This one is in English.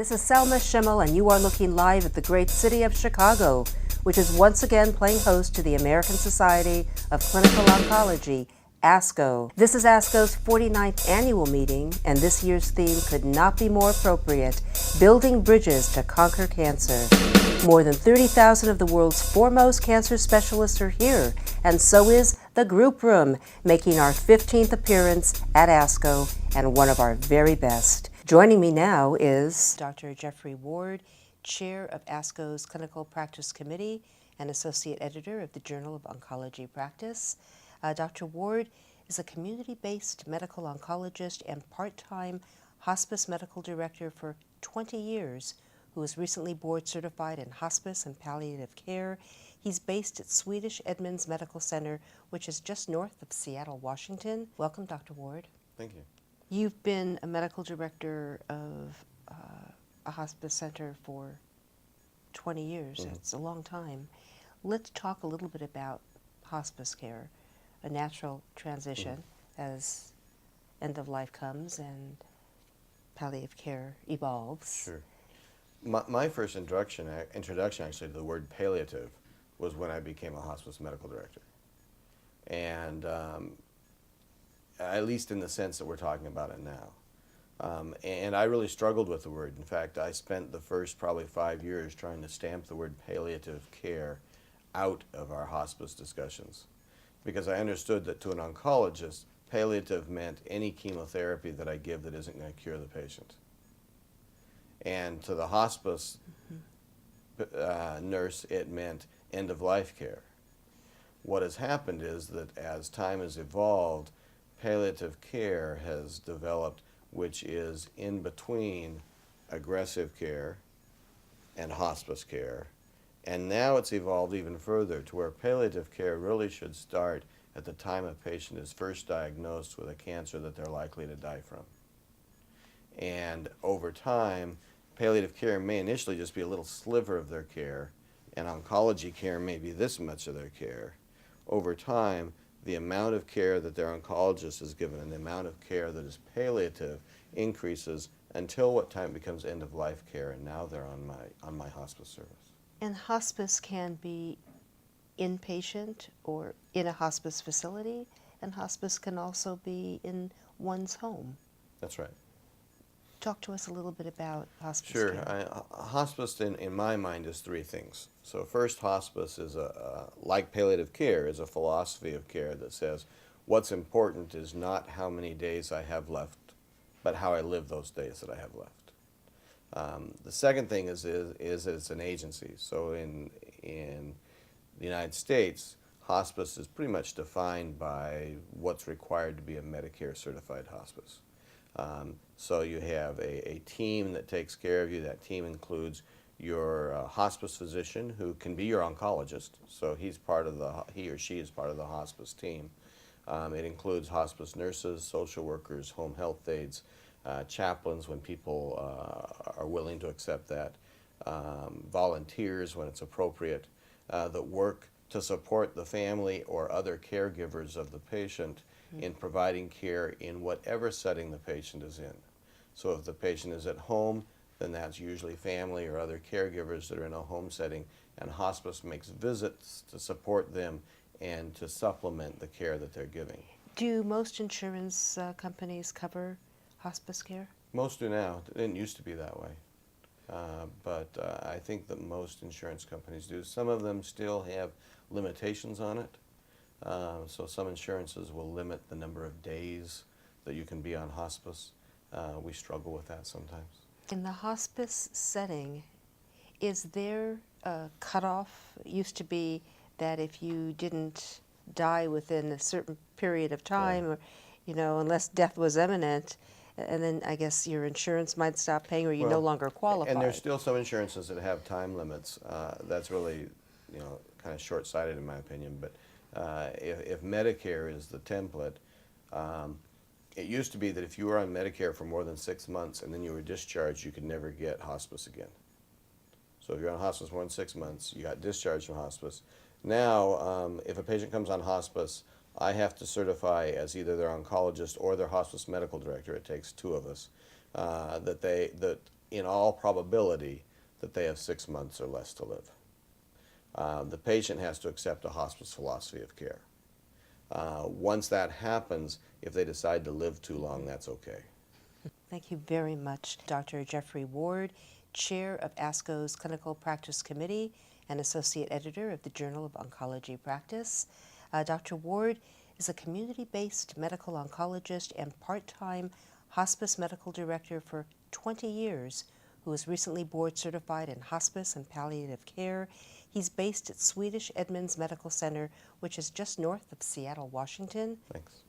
This is Selma Schimmel, and you are looking live at the great city of Chicago, which is once again playing host to the American Society of Clinical Oncology, ASCO. This is ASCO's 49th annual meeting, and this year's theme could not be more appropriate: Building Bridges to Conquer Cancer. More than 30,000 of the world's foremost cancer specialists are here, and so is the Group Room, making our 15th appearance at ASCO and one of our very best. Joining me now is Dr. Jeffery Ward, Chair of ASCO's Clinical Practice Committee and Associate Editor of the Journal of Oncology Practice. Dr. Ward is a community-based medical oncologist and part-time hospice medical director for 20 years, who was recently board certified in hospice and palliative care. He's based at Swedish Medical Center, which is just north of Seattle, Washington. Welcome, Dr. Ward. Thank you. You've been a medical director of a hospice center for 20 years. Mm-hmm. It's a long time. Let's talk a little bit about hospice care, a natural transition as end of life comes and palliative care evolves. Sure. My first introduction actually to the word palliative was when I became a hospice medical director. And at least in the sense that we're talking about it now. And I really struggled with the word. In fact, I spent the first probably 5 years trying to stamp the word palliative care out of our hospice discussions, because I understood that to an oncologist, palliative meant any chemotherapy that I give that isn't going to cure the patient. And to the hospice nurse, it meant end-of-life care. What has happened is that as time has evolved, palliative care has developed, which is in between aggressive care and hospice care. And now it's evolved even further to where palliative care really should start at the time a patient is first diagnosed with a cancer that they're likely to die from. And over time, palliative care may initially just be a little sliver of their care, and oncology care may be this much of their care. Over time, the amount of care that their oncologist is given and the amount of care that is palliative increases until what time becomes end-of-life care, and now they're on my hospice service. And hospice can be inpatient or in a hospice facility, and hospice can also be in one's home. That's right. Talk to us a little bit about hospice Sure. care. Hospice, in my mind, is three things. So first, hospice is, like palliative care, is a philosophy of care that says what's important is not how many days I have left, but how I live those days that I have left. The second thing is that it's an agency. So in the United States, hospice is pretty much defined by what's required to be a Medicare certified hospice. So you have a team that takes care of you. That team includes your hospice physician, who can be your oncologist. So he or she is part of the hospice team. It includes hospice nurses, social workers, home health aides, chaplains when people are willing to accept that, volunteers when it's appropriate, that work to support the family or other caregivers of the patient in providing care in whatever setting the patient is in. So if the patient is at home, then that's usually family or other caregivers that are in a home setting, and hospice makes visits to support them and to supplement the care that they're giving. Do most insurance companies cover hospice care? Most do now. It didn't used to be that way. But I think that most insurance companies do. Some of them still have limitations on it. So some insurances will limit the number of days that you can be on hospice. We struggle with that sometimes. In the hospice setting, is there a cutoff? It used to be that if you didn't die within a certain period of time, or unless death was imminent, and then I guess your insurance might stop paying, or you no longer qualify. And there's still some insurances that have time limits. That's really, kind of short-sighted in my opinion. But if Medicare is the template, it used to be that if you were on Medicare for more than 6 months and then you were discharged, you could never get hospice again. So if you're on hospice more than 6 months, you got discharged from hospice. Now, if a patient comes on hospice, I have to certify as either their oncologist or their hospice medical director, it takes two of us, that in all probability, that they have 6 months or less to live. The patient has to accept a hospice philosophy of care. Once that happens, if they decide to live too long, that's okay. Thank you very much, Dr. Jeffery Ward, Chair of ASCO's Clinical Practice Committee and Associate Editor of the Journal of Oncology Practice. Dr. Ward is a community-based medical oncologist and part-time hospice medical director for 20 years, who was recently board certified in hospice and palliative care. He's based at Swedish Medical Center, which is just north of Seattle, Washington. Thanks.